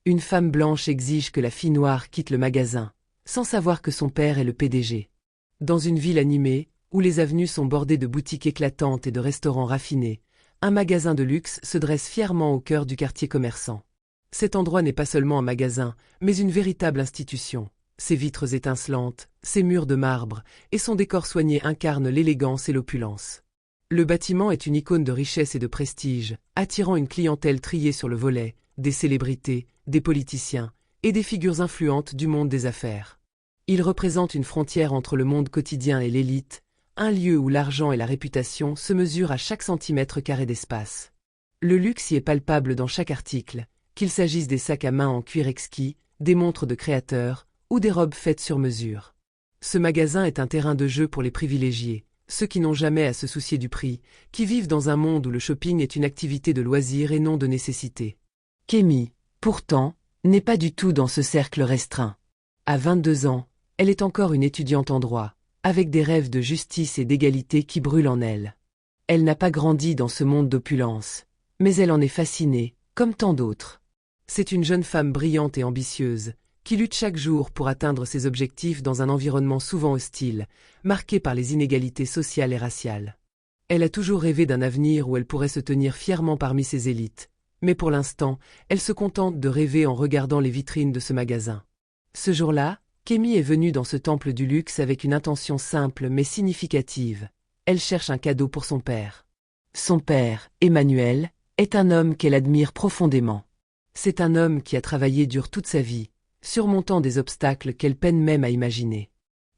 Une femme blanche exige que la fille noire quitte le magasin, sans savoir que son père est le PDG. Dans une ville animée, où les avenues sont bordées de boutiques éclatantes et de restaurants raffinés, un magasin de luxe se dresse fièrement au cœur du quartier commerçant. Cet endroit n'est pas seulement un magasin, mais une véritable institution. Ses vitres étincelantes, ses murs de marbre et son décor soigné incarnent l'élégance et l'opulence. Le bâtiment est une icône de richesse et de prestige, attirant une clientèle triée sur le volet, des célébrités, des politiciens et des figures influentes du monde des affaires. Il représente une frontière entre le monde quotidien et l'élite, un lieu où l'argent et la réputation se mesurent à chaque centimètre carré d'espace. Le luxe y est palpable dans chaque article, qu'il s'agisse des sacs à main en cuir exquis, des montres de créateurs ou des robes faites sur mesure. Ce magasin est un terrain de jeu pour les privilégiés, ceux qui n'ont jamais à se soucier du prix, qui vivent dans un monde où le shopping est une activité de loisir et non de nécessité. Kémy, pourtant, n'est pas du tout dans ce cercle restreint. À 22 ans, elle est encore une étudiante en droit, avec des rêves de justice et d'égalité qui brûlent en elle. Elle n'a pas grandi dans ce monde d'opulence, mais elle en est fascinée, comme tant d'autres. C'est une jeune femme brillante et ambitieuse, qui lutte chaque jour pour atteindre ses objectifs dans un environnement souvent hostile, marqué par les inégalités sociales et raciales. Elle a toujours rêvé d'un avenir où elle pourrait se tenir fièrement parmi ses élites, mais pour l'instant, elle se contente de rêver en regardant les vitrines de ce magasin. Ce jour-là, Kémy est venue dans ce temple du luxe avec une intention simple mais significative. Elle cherche un cadeau pour son père. Son père, Emmanuel, est un homme qu'elle admire profondément. C'est un homme qui a travaillé dur toute sa vie, surmontant des obstacles qu'elle peine même à imaginer.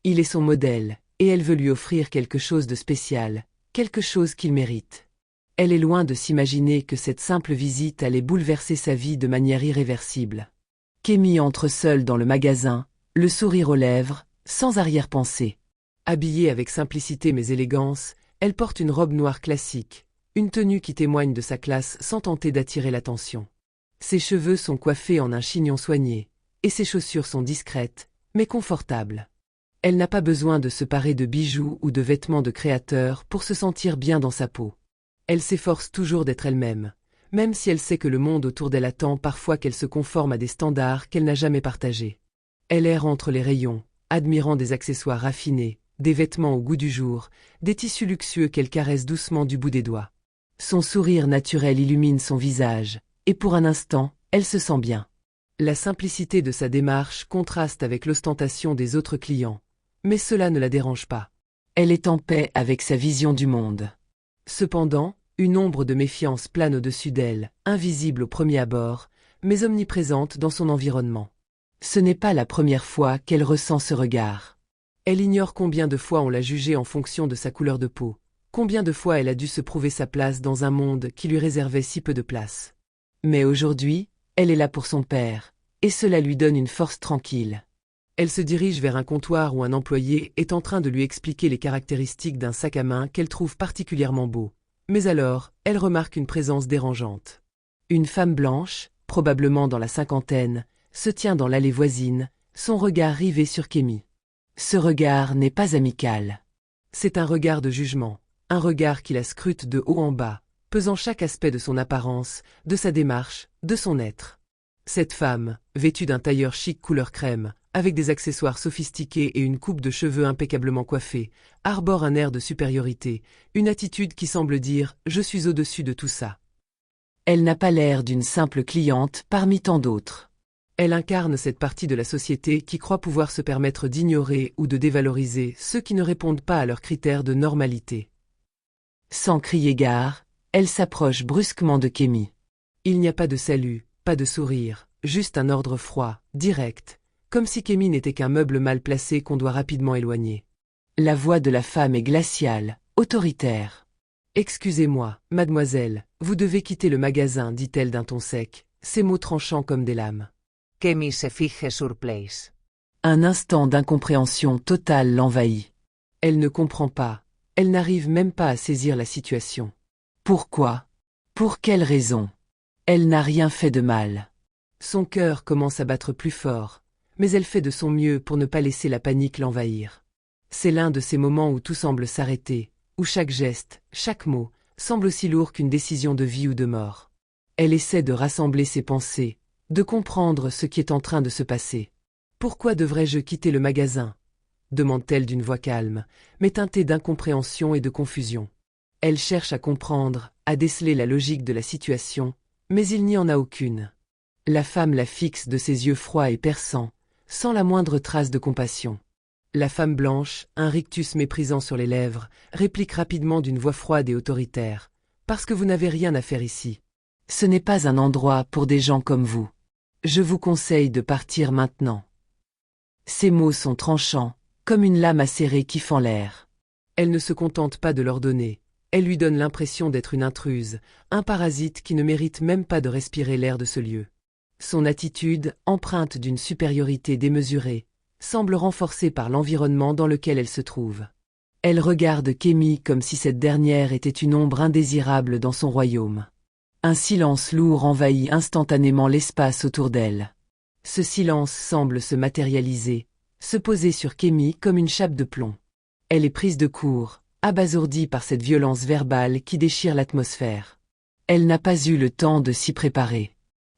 Il est son modèle, et elle veut lui offrir quelque chose de spécial, quelque chose qu'il mérite. Elle est loin de s'imaginer que cette simple visite allait bouleverser sa vie de manière irréversible. Kémy entre seule dans le magasin, le sourire aux lèvres, sans arrière-pensée. Habillée avec simplicité mais élégance, elle porte une robe noire classique, une tenue qui témoigne de sa classe sans tenter d'attirer l'attention. Ses cheveux sont coiffés en un chignon soigné, et ses chaussures sont discrètes, mais confortables. Elle n'a pas besoin de se parer de bijoux ou de vêtements de créateur pour se sentir bien dans sa peau. Elle s'efforce toujours d'être elle-même, même si elle sait que le monde autour d'elle attend parfois qu'elle se conforme à des standards qu'elle n'a jamais partagés. Elle erre entre les rayons, admirant des accessoires raffinés, des vêtements au goût du jour, des tissus luxueux qu'elle caresse doucement du bout des doigts. Son sourire naturel illumine son visage, et pour un instant, elle se sent bien. La simplicité de sa démarche contraste avec l'ostentation des autres clients, mais cela ne la dérange pas. Elle est en paix avec sa vision du monde. Cependant, une ombre de méfiance plane au-dessus d'elle, invisible au premier abord, mais omniprésente dans son environnement. Ce n'est pas la première fois qu'elle ressent ce regard. Elle ignore combien de fois on l'a jugée en fonction de sa couleur de peau, combien de fois elle a dû se prouver sa place dans un monde qui lui réservait si peu de place. Mais aujourd'hui, elle est là pour son père, et cela lui donne une force tranquille. Elle se dirige vers un comptoir où un employé est en train de lui expliquer les caractéristiques d'un sac à main qu'elle trouve particulièrement beau. Mais alors, elle remarque une présence dérangeante. Une femme blanche, probablement dans la cinquantaine, se tient dans l'allée voisine, son regard rivé sur Kémy. Ce regard n'est pas amical. C'est un regard de jugement, un regard qui la scrute de haut en bas, pesant chaque aspect de son apparence, de sa démarche, de son être. Cette femme, vêtue d'un tailleur chic couleur crème, avec des accessoires sophistiqués et une coupe de cheveux impeccablement coiffée, arbore un air de supériorité, une attitude qui semble dire « je suis au-dessus de tout ça ». Elle n'a pas l'air d'une simple cliente parmi tant d'autres. Elle incarne cette partie de la société qui croit pouvoir se permettre d'ignorer ou de dévaloriser ceux qui ne répondent pas à leurs critères de normalité. Sans crier gare, elle s'approche brusquement de Kémy. Il n'y a pas de salut, pas de sourire, juste un ordre froid, direct, comme si Kémy n'était qu'un meuble mal placé qu'on doit rapidement éloigner. La voix de la femme est glaciale, autoritaire. « Excusez-moi, mademoiselle, vous devez quitter le magasin, dit-elle d'un ton sec, ses mots tranchants comme des lames. Kémy se fige surprise. Un instant d'incompréhension totale l'envahit. Elle ne comprend pas, elle n'arrive même pas à saisir la situation. Pourquoi? Pour quelle raison? Elle n'a rien fait de mal. Son cœur commence à battre plus fort, mais elle fait de son mieux pour ne pas laisser la panique l'envahir. C'est l'un de ces moments où tout semble s'arrêter, où chaque geste, chaque mot, semble aussi lourd qu'une décision de vie ou de mort. Elle essaie de rassembler ses pensées, de comprendre ce qui est en train de se passer. « Pourquoi devrais-je quitter le magasin ?» demande-t-elle d'une voix calme, mais teintée d'incompréhension et de confusion. Elle cherche à comprendre, à déceler la logique de la situation, mais il n'y en a aucune. La femme la fixe de ses yeux froids et perçants, sans la moindre trace de compassion. La femme blanche, un rictus méprisant sur les lèvres, réplique rapidement d'une voix froide et autoritaire. « Parce que vous n'avez rien à faire ici. Ce n'est pas un endroit pour des gens comme vous. Je vous conseille de partir maintenant. » Ces mots sont tranchants, comme une lame acérée qui fend l'air. Elle ne se contente pas de l'ordonner. Elle lui donne l'impression d'être une intruse, un parasite qui ne mérite même pas de respirer l'air de ce lieu. Son attitude, empreinte d'une supériorité démesurée, semble renforcée par l'environnement dans lequel elle se trouve. Elle regarde Kémy comme si cette dernière était une ombre indésirable dans son royaume. Un silence lourd envahit instantanément l'espace autour d'elle. Ce silence semble se matérialiser, se poser sur Kémy comme une chape de plomb. Elle est prise de court, abasourdie par cette violence verbale qui déchire l'atmosphère. Elle n'a pas eu le temps de s'y préparer.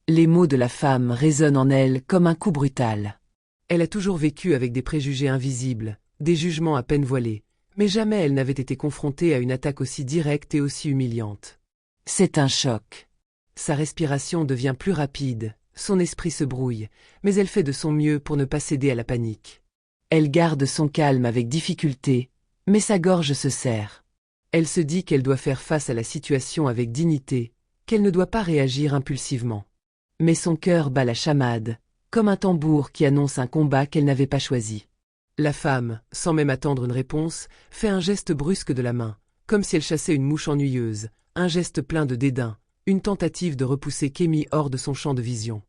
Les mots de la femme résonnent en elle comme un coup brutal. Elle a toujours vécu avec des préjugés invisibles, des jugements à peine voilés, mais jamais elle n'avait été confrontée à une attaque aussi directe et aussi humiliante. C'est un choc. Sa respiration devient plus rapide, son esprit se brouille, mais elle fait de son mieux pour ne pas céder à la panique. Elle garde son calme avec difficulté, mais sa gorge se serre. Elle se dit qu'elle doit faire face à la situation avec dignité, qu'elle ne doit pas réagir impulsivement. Mais son cœur bat la chamade, comme un tambour qui annonce un combat qu'elle n'avait pas choisi. La femme, sans même attendre une réponse, fait un geste brusque de la main, comme si elle chassait une mouche ennuyeuse, un geste plein de dédain, une tentative de repousser Kémy hors de son champ de vision.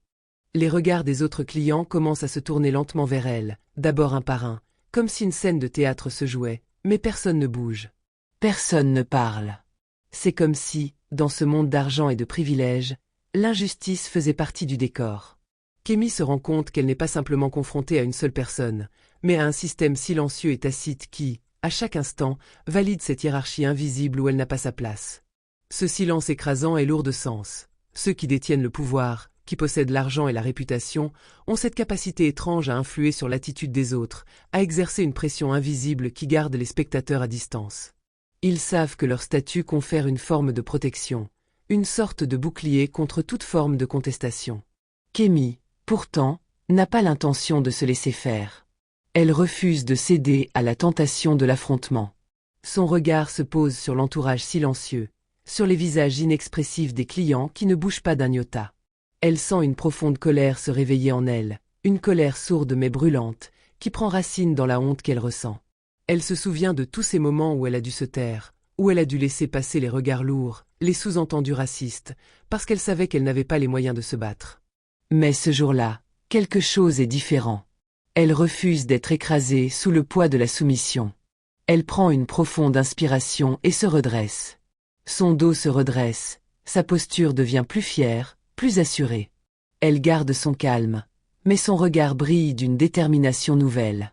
Les regards des autres clients commencent à se tourner lentement vers elle, d'abord un par un, comme si une scène de théâtre se jouait, mais personne ne bouge. Personne ne parle. C'est comme si, dans ce monde d'argent et de privilèges, l'injustice faisait partie du décor. Kémy se rend compte qu'elle n'est pas simplement confrontée à une seule personne, mais à un système silencieux et tacite qui, à chaque instant, valide cette hiérarchie invisible où elle n'a pas sa place. Ce silence écrasant est lourd de sens. Ceux qui détiennent le pouvoir, qui possèdent l'argent et la réputation, ont cette capacité étrange à influer sur l'attitude des autres, à exercer une pression invisible qui garde les spectateurs à distance. Ils savent que leur statut confère une forme de protection, une sorte de bouclier contre toute forme de contestation. Kémy, pourtant, n'a pas l'intention de se laisser faire. Elle refuse de céder à la tentation de l'affrontement. Son regard se pose sur l'entourage silencieux, sur les visages inexpressifs des clients qui ne bougent pas d'un iota. Elle sent une profonde colère se réveiller en elle, une colère sourde mais brûlante, qui prend racine dans la honte qu'elle ressent. Elle se souvient de tous ces moments où elle a dû se taire, où elle a dû laisser passer les regards lourds, les sous-entendus racistes, parce qu'elle savait qu'elle n'avait pas les moyens de se battre. Mais ce jour-là, quelque chose est différent. Elle refuse d'être écrasée sous le poids de la soumission. Elle prend une profonde inspiration et se redresse. Son dos se redresse, sa posture devient plus fière, plus assurée. Elle garde son calme, mais son regard brille d'une détermination nouvelle.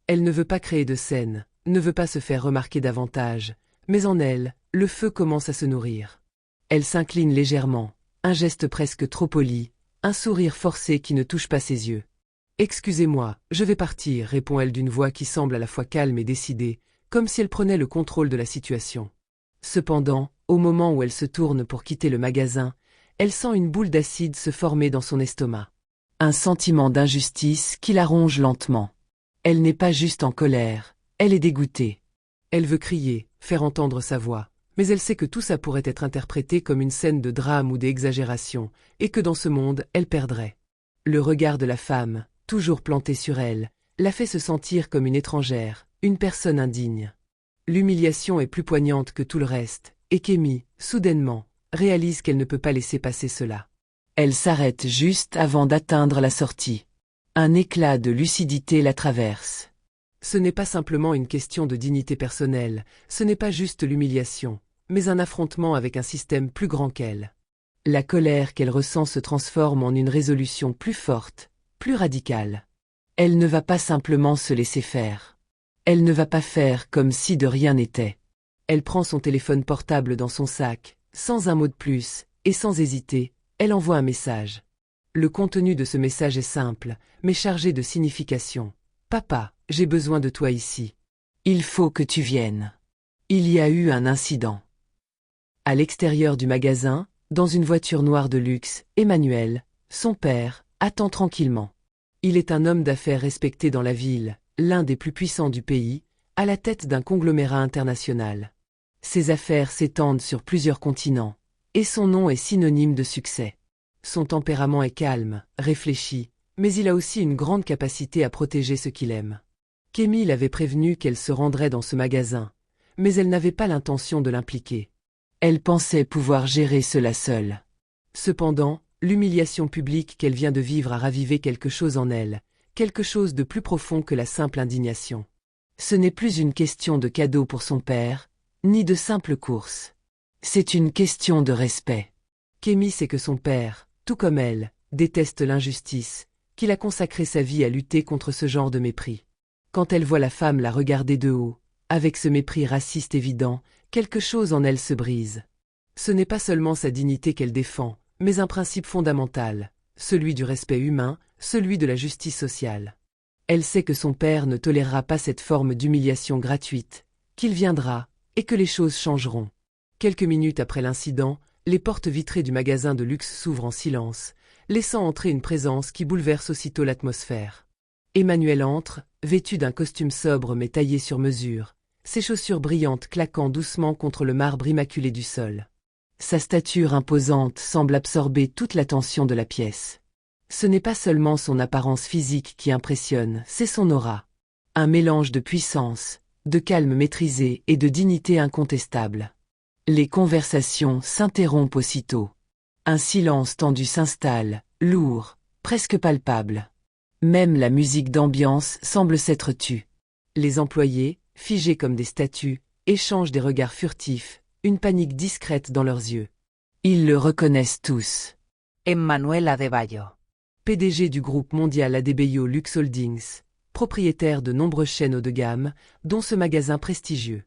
Elle ne veut pas créer de scène, ne veut pas se faire remarquer davantage, mais en elle, le feu commence à se nourrir. Elle s'incline légèrement, un geste presque trop poli, un sourire forcé qui ne touche pas ses yeux. « Excusez-moi, je vais partir », répond-elle d'une voix qui semble à la fois calme et décidée, comme si elle prenait le contrôle de la situation. Cependant, au moment où elle se tourne pour quitter le magasin, elle sent une boule d'acide se former dans son estomac. Un sentiment d'injustice qui la ronge lentement. Elle n'est pas juste en colère, elle est dégoûtée. Elle veut crier, faire entendre sa voix, mais elle sait que tout ça pourrait être interprété comme une scène de drame ou d'exagération, et que dans ce monde, elle perdrait. Le regard de la femme, toujours planté sur elle, la fait se sentir comme une étrangère, une personne indigne. L'humiliation est plus poignante que tout le reste, et Kémy, soudainement, réalise qu'elle ne peut pas laisser passer cela. Elle s'arrête juste avant d'atteindre la sortie. Un éclat de lucidité la traverse. Ce n'est pas simplement une question de dignité personnelle, ce n'est pas juste l'humiliation, mais un affrontement avec un système plus grand qu'elle. La colère qu'elle ressent se transforme en une résolution plus forte, plus radicale. Elle ne va pas simplement se laisser faire. Elle ne va pas faire comme si de rien n'était. Elle prend son téléphone portable dans son sac, sans un mot de plus, et sans hésiter, elle envoie un message. Le contenu de ce message est simple, mais chargé de signification. Papa, j'ai besoin de toi ici. Il faut que tu viennes. Il y a eu un incident. À l'extérieur du magasin, dans une voiture noire de luxe, Emmanuel, son père, attend tranquillement. Il est un homme d'affaires respecté dans la ville, l'un des plus puissants du pays, à la tête d'un conglomérat international. Ses affaires s'étendent sur plusieurs continents, et son nom est synonyme de succès. Son tempérament est calme, réfléchi, mais il a aussi une grande capacité à protéger ce qu'il aime. Kémy l'avait prévenu qu'elle se rendrait dans ce magasin, mais elle n'avait pas l'intention de l'impliquer. Elle pensait pouvoir gérer cela seule. Cependant, l'humiliation publique qu'elle vient de vivre a ravivé quelque chose en elle, quelque chose de plus profond que la simple indignation. Ce n'est plus une question de cadeau pour son père, ni de simple course. C'est une question de respect. Kémy sait que son père, tout comme elle, déteste l'injustice, qu'il a consacré sa vie à lutter contre ce genre de mépris. Quand elle voit la femme la regarder de haut, avec ce mépris raciste évident, quelque chose en elle se brise. Ce n'est pas seulement sa dignité qu'elle défend, mais un principe fondamental, celui du respect humain, celui de la justice sociale. Elle sait que son père ne tolérera pas cette forme d'humiliation gratuite, qu'il viendra, et que les choses changeront. Quelques minutes après l'incident, les portes vitrées du magasin de luxe s'ouvrent en silence, laissant entrer une présence qui bouleverse aussitôt l'atmosphère. Emmanuel entre, vêtu d'un costume sobre mais taillé sur mesure, ses chaussures brillantes claquant doucement contre le marbre immaculé du sol. Sa stature imposante semble absorber toute l'attention de la pièce. Ce n'est pas seulement son apparence physique qui impressionne, c'est son aura. Un mélange de puissance, de calme maîtrisé et de dignité incontestable. Les conversations s'interrompent aussitôt. Un silence tendu s'installe, lourd, presque palpable. Même la musique d'ambiance semble s'être tue. Les employés, figés comme des statues, échangent des regards furtifs, une panique discrète dans leurs yeux. Ils le reconnaissent tous. Emmanuel Adebayo. PDG du groupe mondial Adebayo Luxe Holdings, propriétaire de nombreuses chaînes haut de gamme, dont ce magasin prestigieux.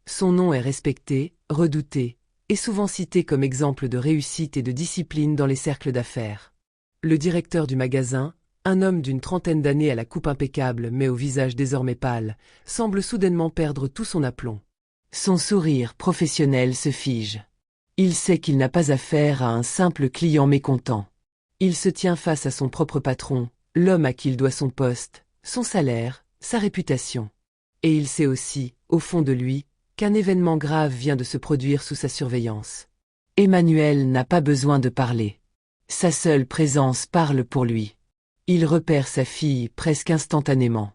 Son nom est respecté, redouté, et souvent cité comme exemple de réussite et de discipline dans les cercles d'affaires. Le directeur du magasin, un homme d'une trentaine d'années à la coupe impeccable mais au visage désormais pâle, semble soudainement perdre tout son aplomb. Son sourire professionnel se fige. Il sait qu'il n'a pas affaire à un simple client mécontent. Il se tient face à son propre patron, l'homme à qui il doit son poste, son salaire, sa réputation. Et il sait aussi, au fond de lui, qu'un événement grave vient de se produire sous sa surveillance. Emmanuel n'a pas besoin de parler. Sa seule présence parle pour lui. Il repère sa fille presque instantanément.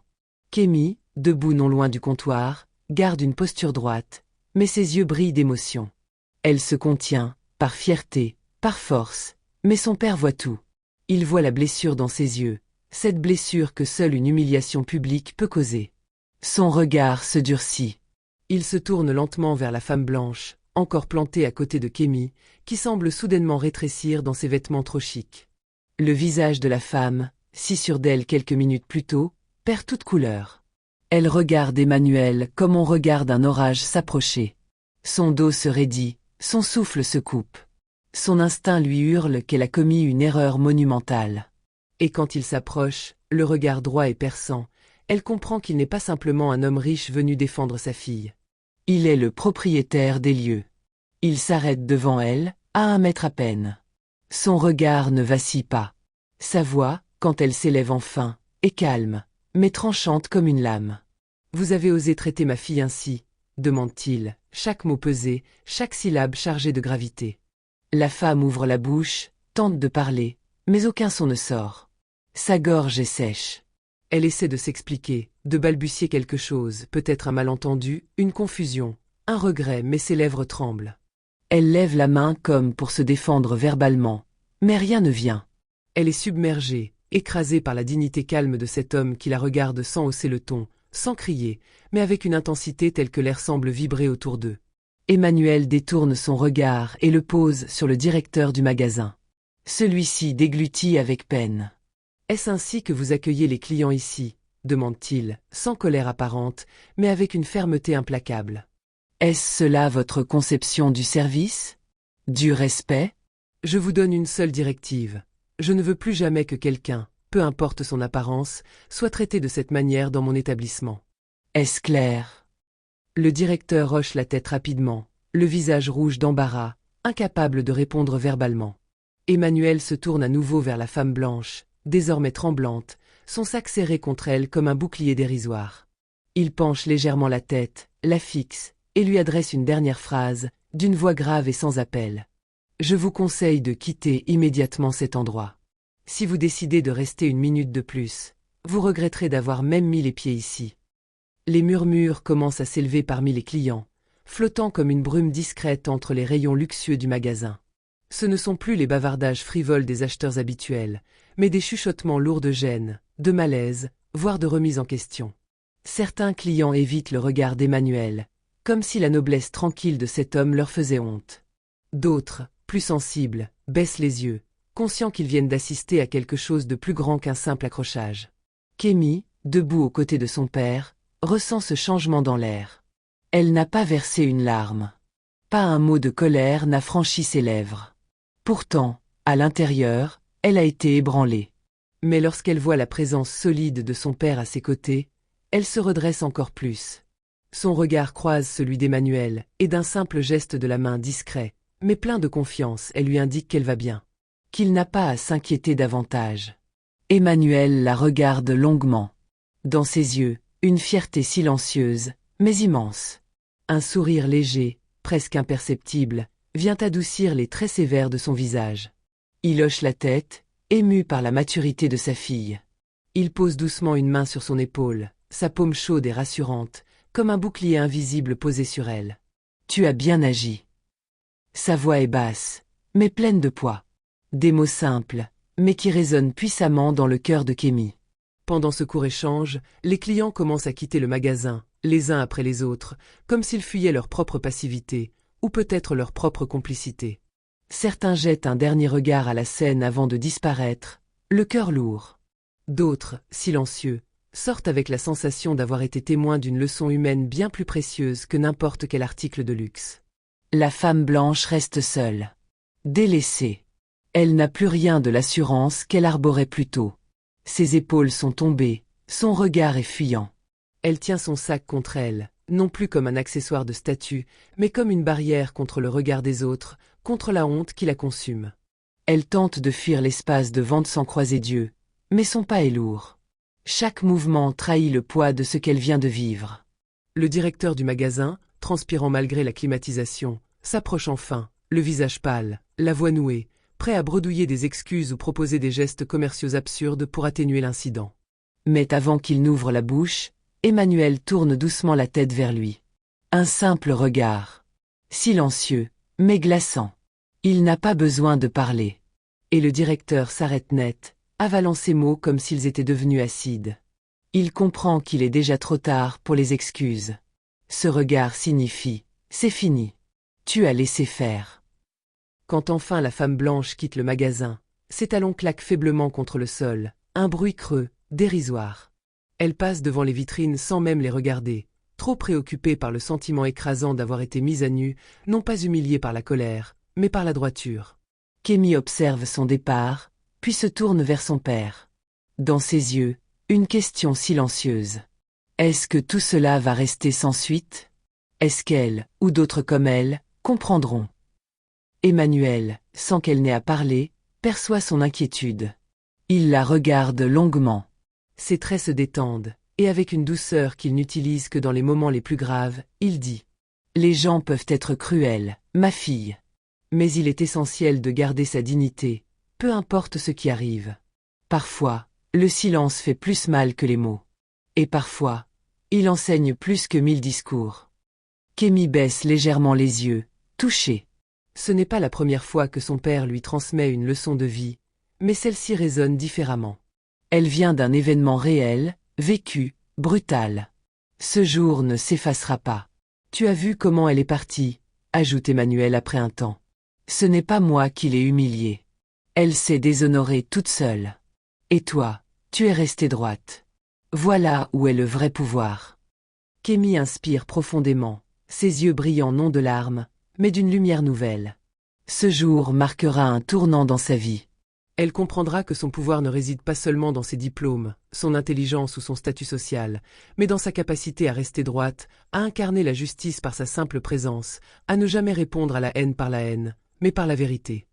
Kémy, debout non loin du comptoir, garde une posture droite, mais ses yeux brillent d'émotion. Elle se contient, par fierté, par force, mais son père voit tout. Il voit la blessure dans ses yeux, cette blessure que seule une humiliation publique peut causer. Son regard se durcit. Il se tourne lentement vers la femme blanche, encore plantée à côté de Kémy, qui semble soudainement rétrécir dans ses vêtements trop chics. Le visage de la femme, si sûr d'elle quelques minutes plus tôt, perd toute couleur. Elle regarde Emmanuel comme on regarde un orage s'approcher. Son dos se raidit, son souffle se coupe. Son instinct lui hurle qu'elle a commis une erreur monumentale. Et quand il s'approche, le regard droit et perçant, elle comprend qu'il n'est pas simplement un homme riche venu défendre sa fille. Il est le propriétaire des lieux. Il s'arrête devant elle, à 1 mètre à peine. Son regard ne vacille pas. Sa voix, quand elle s'élève enfin, est calme, mais tranchante comme une lame. « Vous avez osé traiter ma fille ainsi ?» demande-t-il, chaque mot pesé, chaque syllabe chargée de gravité. La femme ouvre la bouche, tente de parler, mais aucun son ne sort. Sa gorge est sèche. Elle essaie de s'expliquer, de balbutier quelque chose, peut-être un malentendu, une confusion, un regret, mais ses lèvres tremblent. Elle lève la main comme pour se défendre verbalement, mais rien ne vient. Elle est submergée, écrasée par la dignité calme de cet homme qui la regarde sans hausser le ton, sans crier, mais avec une intensité telle que l'air semble vibrer autour d'eux. Emmanuel détourne son regard et le pose sur le directeur du magasin. Celui-ci déglutit avec peine. « Est-ce ainsi que vous accueillez les clients ici ?» demande-t-il, sans colère apparente, mais avec une fermeté implacable. « Est-ce cela votre conception du service? Du respect? » Je vous donne une seule directive. Je ne veux plus jamais que quelqu'un, peu importe son apparence, soit traité de cette manière dans mon établissement. Est-ce clair? Le directeur hoche la tête rapidement, le visage rouge d'embarras, incapable de répondre verbalement. Emmanuel se tourne à nouveau vers la femme blanche, désormais tremblante, son sac serré contre elle comme un bouclier dérisoire. Il penche légèrement la tête, la fixe, et lui adresse une dernière phrase, d'une voix grave et sans appel. Je vous conseille de quitter immédiatement cet endroit. Si vous décidez de rester une minute de plus, vous regretterez d'avoir même mis les pieds ici. Les murmures commencent à s'élever parmi les clients, flottant comme une brume discrète entre les rayons luxueux du magasin. Ce ne sont plus les bavardages frivoles des acheteurs habituels, mais des chuchotements lourds de gêne, de malaise, voire de remise en question. Certains clients évitent le regard d'Emmanuel, comme si la noblesse tranquille de cet homme leur faisait honte. D'autres, plus sensibles, baissent les yeux, conscients qu'ils viennent d'assister à quelque chose de plus grand qu'un simple accrochage. Kémy, debout aux côtés de son père, ressent ce changement dans l'air. Elle n'a pas versé une larme. Pas un mot de colère n'a franchi ses lèvres. Pourtant, à l'intérieur, elle a été ébranlée. Mais lorsqu'elle voit la présence solide de son père à ses côtés, elle se redresse encore plus. Son regard croise celui d'Emmanuel, et d'un simple geste de la main discret, mais plein de confiance, elle lui indique qu'elle va bien. Qu'il n'a pas à s'inquiéter davantage. Emmanuel la regarde longuement. Dans ses yeux, une fierté silencieuse, mais immense. Un sourire léger, presque imperceptible, vient adoucir les traits sévères de son visage. Il hoche la tête, ému par la maturité de sa fille. Il pose doucement une main sur son épaule, sa paume chaude et rassurante, comme un bouclier invisible posé sur elle. Tu as bien agi. Sa voix est basse, mais pleine de poids. Des mots simples, mais qui résonnent puissamment dans le cœur de Kémy. Pendant ce court échange, les clients commencent à quitter le magasin, les uns après les autres, comme s'ils fuyaient leur propre passivité, ou peut-être leur propre complicité. Certains jettent un dernier regard à la scène avant de disparaître, le cœur lourd. D'autres, silencieux, sortent avec la sensation d'avoir été témoins d'une leçon humaine bien plus précieuse que n'importe quel article de luxe. La femme blanche reste seule. Délaissée. Elle n'a plus rien de l'assurance qu'elle arborait plus tôt. Ses épaules sont tombées, son regard est fuyant. Elle tient son sac contre elle, non plus comme un accessoire de statut, mais comme une barrière contre le regard des autres, contre la honte qui la consume. Elle tente de fuir l'espace de vente sans croiser Dieu, mais son pas est lourd. Chaque mouvement trahit le poids de ce qu'elle vient de vivre. Le directeur du magasin, transpirant malgré la climatisation, s'approche enfin, le visage pâle, la voix nouée, prêt à bredouiller des excuses ou proposer des gestes commerciaux absurdes pour atténuer l'incident. Mais avant qu'il n'ouvre la bouche, Emmanuel tourne doucement la tête vers lui. Un simple regard. Silencieux, mais glaçant. Il n'a pas besoin de parler. Et le directeur s'arrête net, avalant ses mots comme s'ils étaient devenus acides. Il comprend qu'il est déjà trop tard pour les excuses. Ce regard signifie « c'est fini. Tu as laissé faire ». Quand enfin la femme blanche quitte le magasin, ses talons claquent faiblement contre le sol, un bruit creux, dérisoire. Elle passe devant les vitrines sans même les regarder, trop préoccupée par le sentiment écrasant d'avoir été mise à nu, non pas humiliée par la colère, mais par la droiture. Kémy observe son départ, puis se tourne vers son père. Dans ses yeux, une question silencieuse. Est-ce que tout cela va rester sans suite? Est-ce qu'elle, ou d'autres comme elle, comprendront? Emmanuel, sans qu'elle n'ait à parler, perçoit son inquiétude. Il la regarde longuement. Ses traits se détendent, et avec une douceur qu'il n'utilise que dans les moments les plus graves, il dit « Les gens peuvent être cruels, ma fille. Mais il est essentiel de garder sa dignité, peu importe ce qui arrive. Parfois, le silence fait plus mal que les mots. Et parfois, il enseigne plus que 1000 discours. » Kémy baisse légèrement les yeux, touchée. Ce n'est pas la première fois que son père lui transmet une leçon de vie, mais celle-ci résonne différemment. Elle vient d'un événement réel, vécu, brutal. Ce jour ne s'effacera pas. Tu as vu comment elle est partie, ajoute Emmanuel après un temps. Ce n'est pas moi qui l'ai humiliée. Elle s'est déshonorée toute seule. Et toi, tu es restée droite. Voilà où est le vrai pouvoir. Kémy inspire profondément, ses yeux brillants non de larmes, mais d'une lumière nouvelle. Ce jour marquera un tournant dans sa vie. Elle comprendra que son pouvoir ne réside pas seulement dans ses diplômes, son intelligence ou son statut social, mais dans sa capacité à rester droite, à incarner la justice par sa simple présence, à ne jamais répondre à la haine par la haine, mais par la vérité.